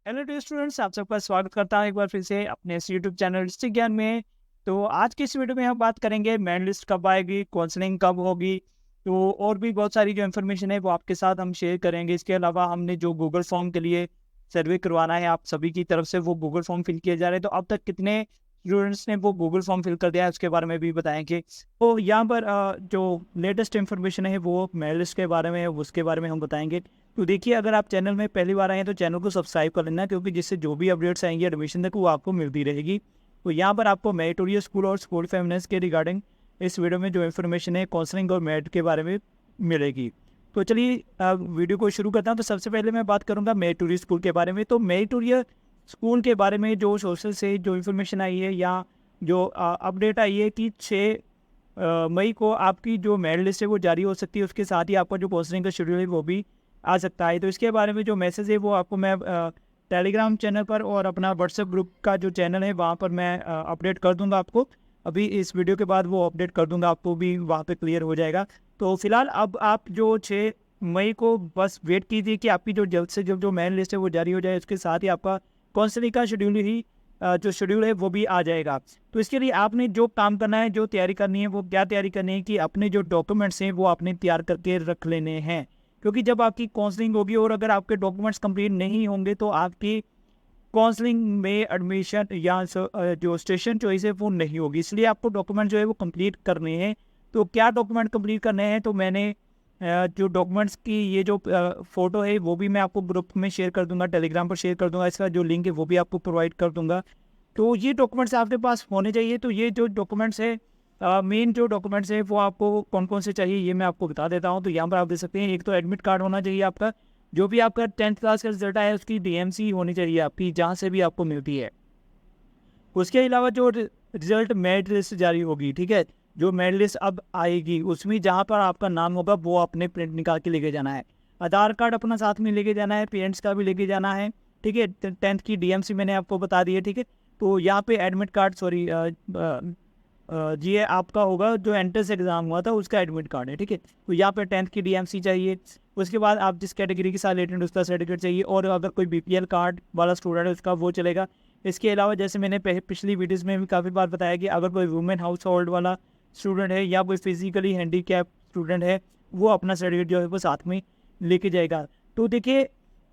Hello dear students, आप सबका स्वागत करता हूं एक बार फिर से अपने इस यूट्यूब चैनल डिस्ट्रिक्ट ज्ञान में। तो आज की इस वीडियो में हम बात करेंगे मेरिट लिस्ट कब आएगी, काउंसलिंग कब होगी। तो और भी बहुत सारी जो इन्फॉर्मेशन है वो आपके साथ हम शेयर करेंगे। इसके अलावा हमने जो गूगल फॉर्म के लिए सर्वे करवाना है आप सभी की तरफ से, वो गूगल फॉर्म फिल किए जा रहे हैं। तो अब तक कितने स्टूडेंट्स ने वो गूगल फॉर्म फिल कर दिया है उसके बारे में भी बताएंगे। तो यहाँ पर जो लेटेस्ट इन्फॉर्मेशन है वो मेरिट लिस्ट के बारे में है, उसके बारे में हम बताएंगे। तो देखिए, अगर आप चैनल में पहली बार आए हैं तो चैनल को सब्सक्राइब कर लेना, क्योंकि जिससे जो भी अपडेट्स आएंगी एडमिशन तक वो आपको मिलती रहेगी। तो यहाँ पर आपको मेरिटोरियस स्कूल और स्कूल फेमिनेस के रिगार्डिंग इस वीडियो में जो इन्फॉर्मेशन है काउंसलिंग और मेरिट के बारे में मिलेगी। तो चलिए वीडियो को शुरू करता हूँ। तो सबसे पहले मैं बात करूँगा मेरिटोरियस स्कूल के बारे में। तो मेरिटोरियस स्कूल के बारे में जो सोशल से जो इन्फॉर्मेशन आई है या जो अपडेट आई है कि 6 मई को आपकी जो मेरिट लिस्ट है वो जारी हो सकती है। उसके साथ ही आपका जो काउंसलिंग का शेड्यूल है वो भी आ सकता है। तो इसके बारे में जो मैसेज है वो आपको मैं टेलीग्राम चैनल पर और अपना व्हाट्सएप ग्रुप का जो चैनल है वहाँ पर मैं अपडेट कर दूंगा आपको। अभी इस वीडियो के बाद वो अपडेट कर दूंगा, आपको भी वहाँ पे क्लियर हो जाएगा। तो फिलहाल अब आप जो 6 मई को बस वेट कीजिए कि आपकी जो जल्द से जल्द जो मेरिट लिस्ट है वो जारी हो जाए। उसके साथ ही आपका काउंसलिंग का शेड्यूल ही जो शेड्यूल है वो भी आ जाएगा। तो इसके लिए आपने जो काम करना है, जो तैयारी करनी है, वो क्या तैयारी करनी है कि अपने जो डॉक्यूमेंट्स हैं वो आपने तैयार करके रख लेने हैं। क्योंकि जब आपकी काउंसलिंग होगी और अगर आपके डॉक्यूमेंट्स कंप्लीट नहीं होंगे तो आपकी काउंसलिंग में एडमिशन या जो स्टेशन चॉइस है वो नहीं होगी। इसलिए आपको डॉक्यूमेंट जो है वो कंप्लीट करने हैं। तो क्या डॉक्यूमेंट कंप्लीट करने हैं, तो मैंने जो डॉक्यूमेंट्स की ये जो फ़ोटो है वो भी मैं आपको ग्रुप में शेयर कर दूंगा, टेलीग्राम पर शेयर कर दूंगा। इसका जो लिंक है वो भी आपको प्रोवाइड कर दूंगा। तो ये डॉक्यूमेंट्स आपके पास होने चाहिए। तो ये जो डॉक्यूमेंट्स है, मेन जो डॉक्यूमेंट्स है वो आपको कौन कौन से चाहिए ये मैं आपको बता देता हूँ। तो यहाँ पर आप देख सकते हैं, एक तो एडमिट कार्ड होना चाहिए आपका। जो भी आपका 10th क्लास का रिजल्ट आया है उसकी डीएमसी होनी चाहिए आपकी, जहाँ से भी आपको मिलती है। उसके अलावा जो रिजल्ट मेरिट लिस्ट जारी होगी, ठीक है, जो मेरिट लिस्ट अब आएगी उसमें जहाँ पर आपका नाम होगा वो अपने प्रिंट निकाल के लेके जाना है। आधार कार्ड अपना साथ में लेके जाना है, पेरेंट्स का भी लेके जाना है। ठीक है, 10th की डीएमसी मैंने आपको बता दी है। ठीक है, तो यहाँ पे एडमिट कार्ड, सॉरी ये आपका होगा जो एंट्रेंस एग्जाम हुआ था उसका एडमिट कार्ड है। ठीक है, तो यहाँ पे 10th की डीएमसी चाहिए। उसके बाद आप जिस कैटेगरी के साथ रिलेटेड उसका सर्टिफिकेट चाहिए, और अगर कोई बीपीएल कार्ड वाला स्टूडेंट है उसका वो चलेगा। इसके अलावा जैसे मैंने पिछली वीडियोस में भी काफ़ी बार बताया कि अगर कोई वुमेन हाउस होल्ड वाला स्टूडेंट है या कोई फिजिकली हैंडीकैप स्टूडेंट है, वो अपना सर्टिफिकेट जो है वो साथ में लेके जाएगा। तो देखिए,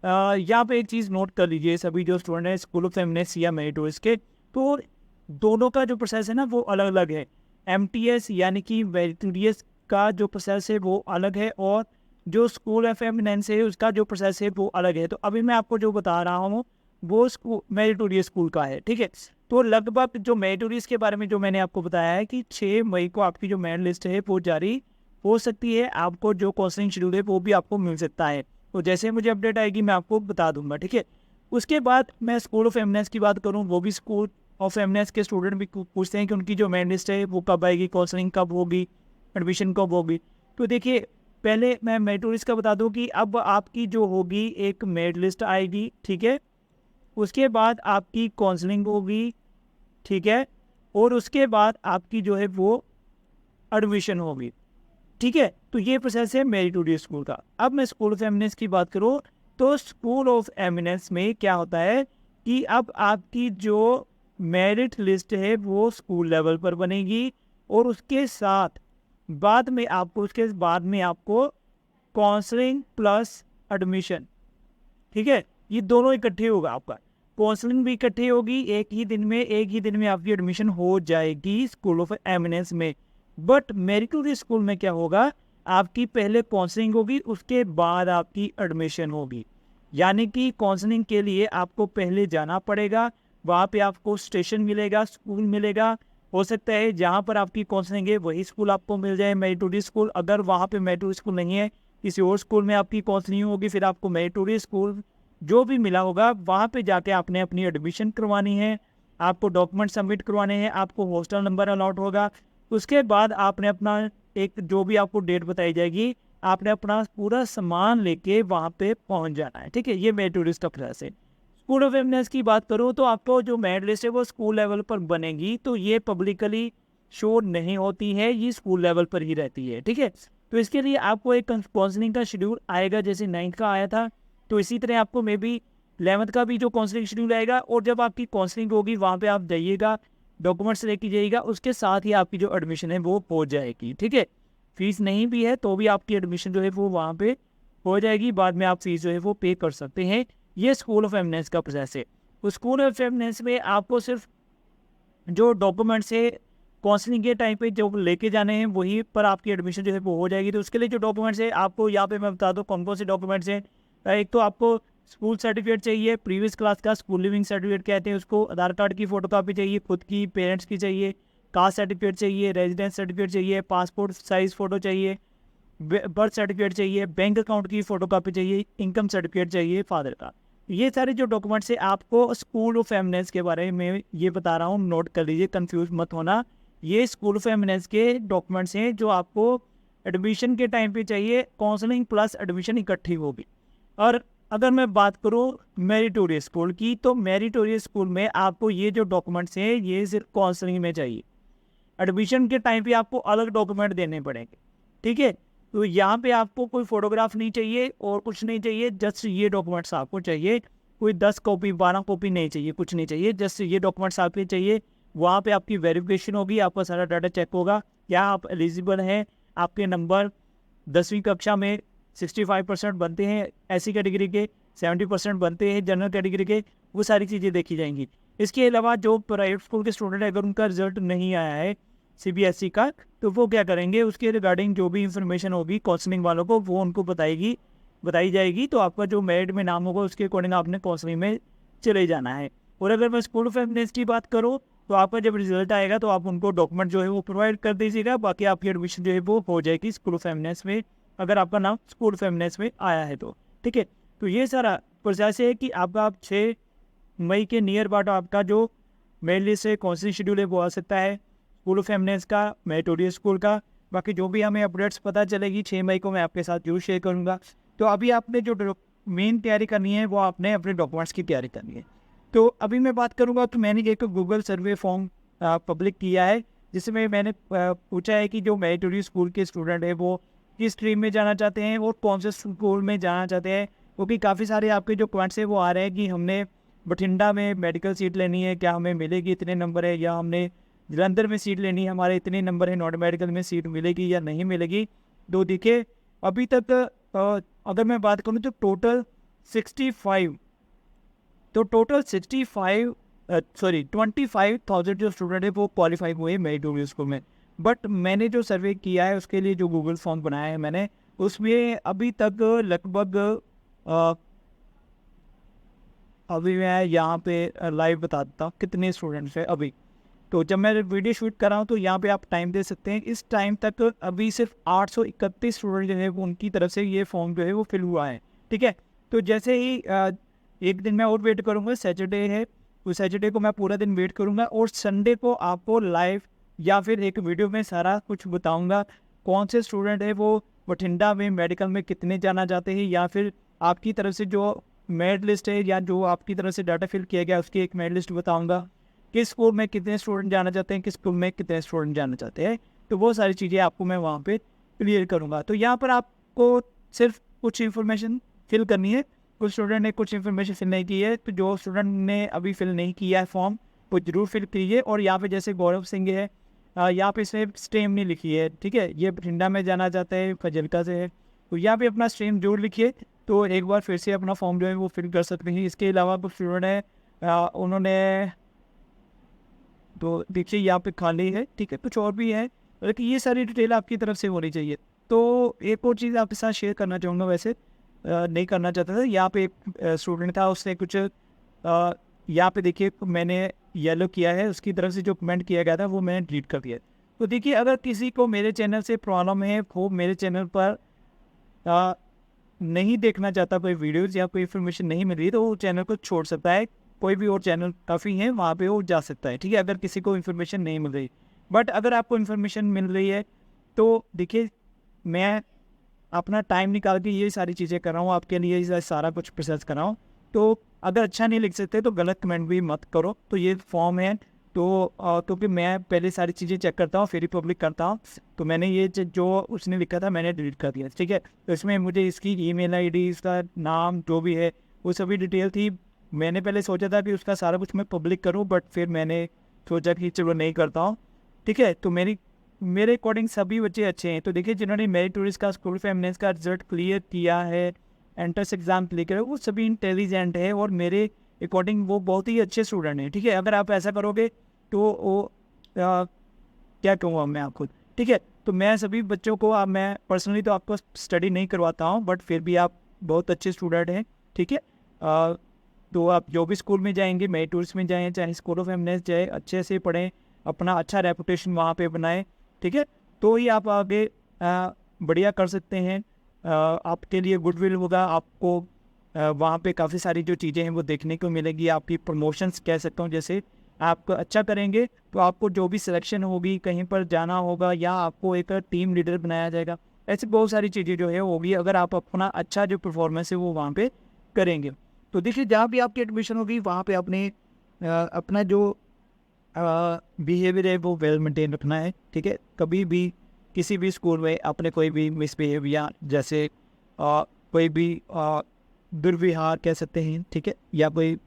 यहाँ पे एक चीज़ नोट कर लीजिए सभी जो स्टूडेंट है स्कूल ऑफ फेमिनिस्ट या मेरिटोरियस के। तो दोनों का जो प्रोसेस है ना वो अलग अलग है। एमटीएस यानी कि मेरिटोरियस का जो प्रोसेस है वो अलग है, और जो स्कूल ऑफ फेमिनिस्ट है उसका जो प्रोसेस है वो अलग है। तो अभी मैं आपको जो बता रहा हूँ वो स्कूल मेरिटोरियस स्कूल का है। ठीक है, तो लगभग जो मेरिटोरियस के बारे में जो मैंने आपको बताया है कि 6 मई को आपकी जो मेरिट लिस्ट है वो जारी हो सकती है। आपको जो काउंसलिंग शेड्यूल है वो भी आपको मिल सकता है। तो जैसे मुझे अपडेट आएगी मैं आपको बता दूंगा। ठीक है, उसके बाद मैं स्कूल ऑफ फेमिनिस्ट की बात करूँ, वो भी स्कूल ऑफ फेमिनिस्ट के स्टूडेंट भी पूछते हैं कि उनकी जो मेरिट लिस्ट है वो कब आएगी, काउंसलिंग कब होगी, एडमिशन कब होगी। तो देखिए, पहले मैं मेरिटोरियस का बता दूं कि अब आपकी जो होगी एक मेरिट लिस्ट आएगी। ठीक है, उसके बाद आपकी काउंसलिंग होगी। ठीक है, और उसके बाद आपकी जो है वो एडमिशन होगी। ठीक है, तो ये प्रोसेस है मेरिटोरियस स्कूल का। अब मैं स्कूल ऑफ एमिनेंस की बात करूँ, तो स्कूल ऑफ एमिनेंस में क्या होता है कि अब आपकी जो मेरिट लिस्ट है वो स्कूल लेवल पर बनेगी, और उसके साथ बाद में आपको काउंसलिंग प्लस एडमिशन, ठीक है, ये दोनों इकट्ठे होगा आपका। काउंसलिंग भी इकट्ठी होगी एक ही दिन में आपकी एडमिशन हो जाएगी स्कूल ऑफ एमिनेंस में। बट मेरिटोरियस स्कूल में क्या होगा, आपकी पहले काउंसलिंग होगी उसके बाद आपकी एडमिशन होगी। यानी कि काउंसलिंग के लिए आपको पहले जाना पड़ेगा, वहाँ पे आपको स्टेशन मिलेगा, स्कूल मिलेगा। हो सकता है जहाँ पर आपकी काउंसलिंग है वही स्कूल आपको मिल जाए, मेरिटोरियस स्कूल। अगर वहाँ पे मेरिटोरियस स्कूल नहीं है, किसी और स्कूल में आपकी काउंसलिंग होगी, फिर आपको मेरिटोरियस स्कूल जो भी मिला होगा वहाँ पे जाके आपने अपनी एडमिशन करवानी है। आपको डॉक्यूमेंट सबमिट करवाने हैं, आपको हॉस्टल नंबर अलॉट होगा। उसके बाद आपने अपना एक जो भी आपको डेट बताई जाएगी, आपने अपना पूरा सामान लेके वहाँ पे पहुँच जाना है। ठीक है, ये मेरिटोरियस का प्रोसेस है। स्कूल ऑफ एमिनेंस की बात करूँ तो आपको जो मेरिट लिस्ट है वो स्कूल लेवल पर बनेगी, तो ये पब्लिकली शो नहीं होती है, ये स्कूल लेवल पर ही रहती है। ठीक है, तो इसके लिए आपको एक काउंसलिंग का शेड्यूल आएगा, जैसे 9th का आया था, तो इसी तरह आपको मे बी 11th का भी जो काउंसलिंग शेड्यूल आएगा, और जब आपकी काउंसलिंग होगी वहाँ पे आप जाइएगा, डॉक्यूमेंट्स लेके जाइएगा, उसके साथ ही आपकी जो एडमिशन है वो हो जाएगी। ठीक है, फीस नहीं भी है तो भी आपकी एडमिशन जो है वो वहाँ पे हो जाएगी, बाद में आप फीस जो है वो पे कर सकते हैं। ये स्कूल ऑफ एमिनेंस का प्रोसेस है। उस स्कूल ऑफ एमिनेंस में आपको सिर्फ जो डॉक्यूमेंट्स है काउंसलिंग के टाइम पे जो लेके जाने हैं वहीं पर आपकी एडमिशन जो है वो हो जाएगी। तो उसके लिए जो डॉक्यूमेंट्स है आपको यहाँ पे मैं बता दूँ कौन कौन से डॉक्यूमेंट्स हैं। एक तो आपको स्कूल सर्टिफिकेट चाहिए, प्रीवियस क्लास का स्कूल लिविंग सर्टिफिकेट कहते हैं उसको, आधार कार्ड की फ़ोटोकॉपी चाहिए, खुद की, पेरेंट्स की चाहिए, कास्ट सर्टिफिकेट चाहिए, रेजिडेंस सर्टिफिकेट चाहिए, पासपोर्ट साइज़ फ़ोटो चाहिए, बर्थ सर्टिफिकेट चाहिए, बैंक अकाउंट की फ़ोटोकॉपी चाहिए, इनकम सर्टिफिकेट चाहिए फादर का। ये सारे जो डॉक्यूमेंट्स है आपको स्कूल ऑफ एमिनेंस के बारे में ये बता रहा हूँ, नोट कर लीजिए, कंफ्यूज मत होना। ये स्कूल ऑफ एमिनेंस के डॉक्यूमेंट्स हैं जो आपको एडमिशन के टाइम पे चाहिए, काउंसलिंग प्लस एडमिशन इकट्ठी होगी। और अगर मैं बात करूँ मेरिटोरियस स्कूल की, तो मेरिटोरियस स्कूल में आपको ये जो डॉक्यूमेंट्स हैं ये सिर्फ काउंसलिंग में चाहिए, एडमिशन के टाइम पे आपको अलग डॉक्यूमेंट देने पड़ेंगे। ठीक है, तो यहाँ पे आपको कोई फोटोग्राफ नहीं चाहिए और कुछ नहीं चाहिए, जस्ट ये डॉक्यूमेंट्स आपको चाहिए। कोई 10 कॉपी 12 कॉपी नहीं चाहिए, कुछ नहीं चाहिए, जस्ट ये डॉक्यूमेंट्स आपके चाहिए। वहाँ पे आपकी वेरिफिकेशन होगी, आपका सारा डाटा चेक होगा, क्या आप एलिजिबल हैं, आपके नंबर 10वीं कक्षा में 65% बनते हैं ऐसी कैटेगरी के, 70% बनते हैं जनरल कैटेगरी के, वो सारी चीज़ें देखी जाएंगी। इसके अलावा जो प्राइवेट स्कूल के स्टूडेंट है, अगर उनका रिजल्ट नहीं आया है CBSE का, तो वो क्या करेंगे, उसके रिगार्डिंग जो भी इंफॉर्मेशन होगी काउंसलिंग वालों को वो उनको बताई जाएगी। तो आपका जो मेरिट में नाम होगा उसके अकॉर्डिंग आपने काउंसलिंग में चले जाना है। और अगर मैं स्कूल ऑफ एमिनेंस की बात करूँ तो आपका जब रिजल्ट आएगा तो आप उनको डॉक्यूमेंट जो है वो प्रोवाइड कर दीजिएगा, बाकी आपकी एडमिशन जो है वो हो जाएगी स्कूल ऑफ एमिनेंस में, अगर आपका नाम स्कूल ऑफ एमिनेंस में आया है तो। ठीक है, तो ये सारा प्रोसेस है कि आपका 6 मई के नियर अबाउट आपका जो मेल लिस्ट है काउंसलिंग शेड्यूल है वो आ सकता है, स्कूल ऑफ एमिनेंस का, मेरिटोरियस स्कूल का। बाकी जो भी हमें अपडेट्स पता चलेगी 6 मई को मैं आपके साथ जरूर शेयर करूँगा। तो अभी आपने जो मेन तैयारी करनी है वो आपने अपने डॉक्यूमेंट्स की तैयारी करनी है। तो अभी मैं बात करूँगा, तो मैंने एक गूगल सर्वे फॉर्म पब्लिक किया है, जिसमें मैंने पूछा है कि जो मेरिटोरियस स्कूल के स्टूडेंट है वो किस स्ट्रीम में जाना चाहते हैं और कौन से स्कूल में जाना चाहते हैं। क्योंकि काफ़ी सारे आपके जो पॉइंट्स है वो आ रहे हैं कि हमने बठिंडा में मेडिकल सीट लेनी है, क्या हमें मिलेगी, इतने नंबर है, या हमने जलंधर में सीट लेनी है, हमारे इतने नंबर है, नॉन मेडिकल में सीट मिलेगी या नहीं मिलेगी। तो देखिए अभी तक अगर मैं बात करूँ तो टोटल 25,000 जो स्टूडेंट है वो क्वालिफाई हुए मेरिटोरियस स्कूल में। बट मैंने जो सर्वे किया है उसके लिए जो गूगल फॉर्म बनाया है मैंने, उसमें अभी तक लगभग अभी मैं यहाँ पे लाइव बता देता हूँ कितने स्टूडेंट्स हैं अभी। तो जब मैं वीडियो शूट कर रहा हूँ तो यहाँ पे आप टाइम दे सकते हैं, इस टाइम तक अभी सिर्फ 831 स्टूडेंट जो है वो उनकी तरफ से ये फॉर्म जो है वो फिल हुआ है। ठीक है, तो जैसे ही एक दिन मैं और वेट करूँगा, सैटरडे है तो सैटरडे को मैं पूरा दिन वेट करूँगा, और संडे को आपको लाइव या फिर एक वीडियो में सारा कुछ बताऊँगा कौन से स्टूडेंट है वो बठिंडा में मेडिकल में कितने जाना चाहते हैं, या फिर आपकी तरफ से जो मेरिट लिस्ट है या जो आपकी तरफ से डाटा फिल किया गया उसकी एक मेरिट लिस्ट बताऊँगा, किस स्कूल में कितने स्टूडेंट जाना चाहते हैं, किस स्कूल में कितने स्टूडेंट जाना चाहते हैं। तो वो सारी चीज़ें आपको मैं वहाँ पे क्लियर करूँगा। तो यहाँ पर आपको सिर्फ कुछ इन्फॉर्मेशन फिल करनी है, कुछ स्टूडेंट ने कुछ इन्फॉर्मेशन फिल नहीं की है, तो जो स्टूडेंट ने अभी फिल नहीं किया है फॉर्म वो जरूर फिल कीजिए। और यहाँ पे जैसे गौरव सिंह है, यहाँ पे इसने स्ट्रीम नहीं लिखी है, ठीक है, ये बठिंडा में जाना चाहता है, फजलका से है, तो यहाँ पे अपना स्ट्रीम जरूर लिखिए, तो एक बार फिर से अपना फॉर्म जो है वो फिल कर सकते हैं। इसके अलावा कुछ स्टूडेंट है उन्होंने, तो देखिए यहाँ पे खाली है, ठीक है, कुछ और भी है, लेकिन ये सारी डिटेल आपकी तरफ से होनी चाहिए। तो एक और चीज़ आपके साथ शेयर करना चाहूँगा, वैसे नहीं करना चाहता था, यहाँ पे एक स्टूडेंट था, उसने कुछ यहाँ पे देखिए मैंने येलो किया है, उसकी तरफ से जो कमेंट किया गया था वो मैंने डिलीट कर दिया। तो देखिए अगर किसी को मेरे चैनल से प्रॉब्लम है, वो मेरे चैनल पर नहीं देखना चाहता कोई वीडियोज़ या कोई इन्फॉर्मेशन नहीं मिल रही, तो वो चैनल को छोड़ सकता है, कोई भी और चैनल काफ़ी है वहाँ पे वो जा सकता है। ठीक है, अगर किसी को इन्फॉर्मेशन नहीं मिल रही, बट अगर आपको इन्फॉर्मेशन मिल रही है तो देखिए मैं अपना टाइम निकाल के ये सारी चीज़ें कर रहा हूँ आपके लिए, ये सारा कुछ प्रोसेस कर रहा हूँ। तो अगर अच्छा नहीं लिख सकते तो गलत कमेंट भी मत करो। तो ये फॉर्म है, तो क्योंकि मैं पहले सारी चीज़ें चेक करता हूँ फिर ही पब्लिक करता हूँ, तो मैंने ये जो उसने लिखा था मैंने डिलीट कर दिया। ठीक है, तो इसमें मुझे इसकी ईमेल आईडी, इसका नाम जो भी है वो सभी डिटेल थी, मैंने पहले सोचा था कि उसका सारा कुछ मैं पब्लिक करूं, बट फिर मैंने सोचा कि चलो नहीं करता हूं। ठीक है, तो मेरे अकॉर्डिंग सभी बच्चे अच्छे हैं। तो देखिए, जिन्होंने मेरिट टूरिस्ट का स्कूल ऑफ एमिनेंस का रिजल्ट क्लियर किया है, एंट्रेंस एग्जाम क्लियर किया है, वो सभी इंटेलिजेंट है और मेरे अकॉर्डिंग वो बहुत ही अच्छे स्टूडेंट हैं। ठीक है, अगर आप ऐसा करोगे तो वो क्या कहूँगा मैं आपको। ठीक है, तो मैं सभी बच्चों को, अब मैं पर्सनली तो आपको स्टडी नहीं करवाता हूँ, बट फिर भी आप बहुत अच्छे स्टूडेंट हैं। ठीक है, तो आप जो भी स्कूल में जाएंगे, मेरिट टूरिस्ट में जाएँ, चाहे स्कूल ऑफ एमिनेंस जाए, अच्छे से पढ़ें, अपना अच्छा रेपुटेशन वहाँ पे बनाएं। ठीक है, तो ही आप आगे बढ़िया कर सकते हैं। आपके लिए गुडविल होगा, आपको वहाँ पे काफ़ी सारी जो चीज़ें हैं वो देखने को मिलेगी। आपकी प्रमोशंस कह सकता हूँ, जैसे आप अच्छा करेंगे तो आपको जो भी सिलेक्शन होगी, कहीं पर जाना होगा, या आपको एक टीम लीडर बनाया जाएगा। ऐसी बहुत सारी चीज़ें जो है होगी अगर आप अपना अच्छा जो परफॉर्मेंस है वो वहाँ पे करेंगे। तो देखिए, जहाँ भी आपकी एडमिशन होगी वहाँ पे अपने अपना जो बिहेवियर है वो वेल मेंटेन रखना है। ठीक है, कभी भी किसी भी स्कूल में अपने कोई भी मिसबिहेव, या जैसे कोई भी दुर्व्यवहार कह सकते हैं, ठीक है, या कोई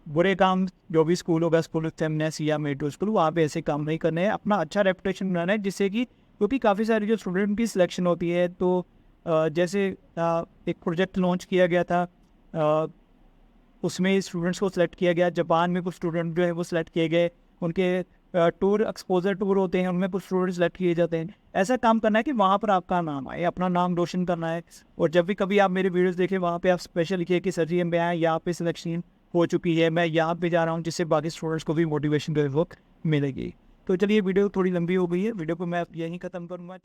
बुरे काम, जो भी स्कूल होगा, स्कूल ऑफ फेमिनेस या मेट्रो स्कूल, वहाँ पे ऐसे काम नहीं करने हैं। अपना अच्छा रेपुटेशन बनाना है, जिससे कि क्योंकि काफ़ी सारी जो स्टूडेंट की सिलेक्शन होती है, तो जैसे एक प्रोजेक्ट लॉन्च किया गया था, उसमें स्टूडेंट्स को सिलेक्ट किया गया। जापान में कुछ स्टूडेंट जो है वो सिलेक्ट किए गए, उनके टूर, एक्सपोजर टूर होते हैं, उनमें कुछ स्टूडेंट सिलेक्ट किए जाते हैं। ऐसा काम करना है कि वहाँ पर आपका नाम आए, अपना नाम रोशन करना है। और जब भी कभी आप मेरे वीडियोस देखें, वहाँ पे आप स्पेशल लिखिए कि सर जी मैं आया, यहाँ पे सिलेक्शन हो चुकी है, मैं यहाँ पे जा रहा हूँ, जिससे बाकी स्टूडेंट्स को भी मोटिवेशन जो है वो मिलेगी। तो चलिए, वीडियो थोड़ी लंबी हो गई है, वीडियो को मैं यहीं ख़त्म करूँगा।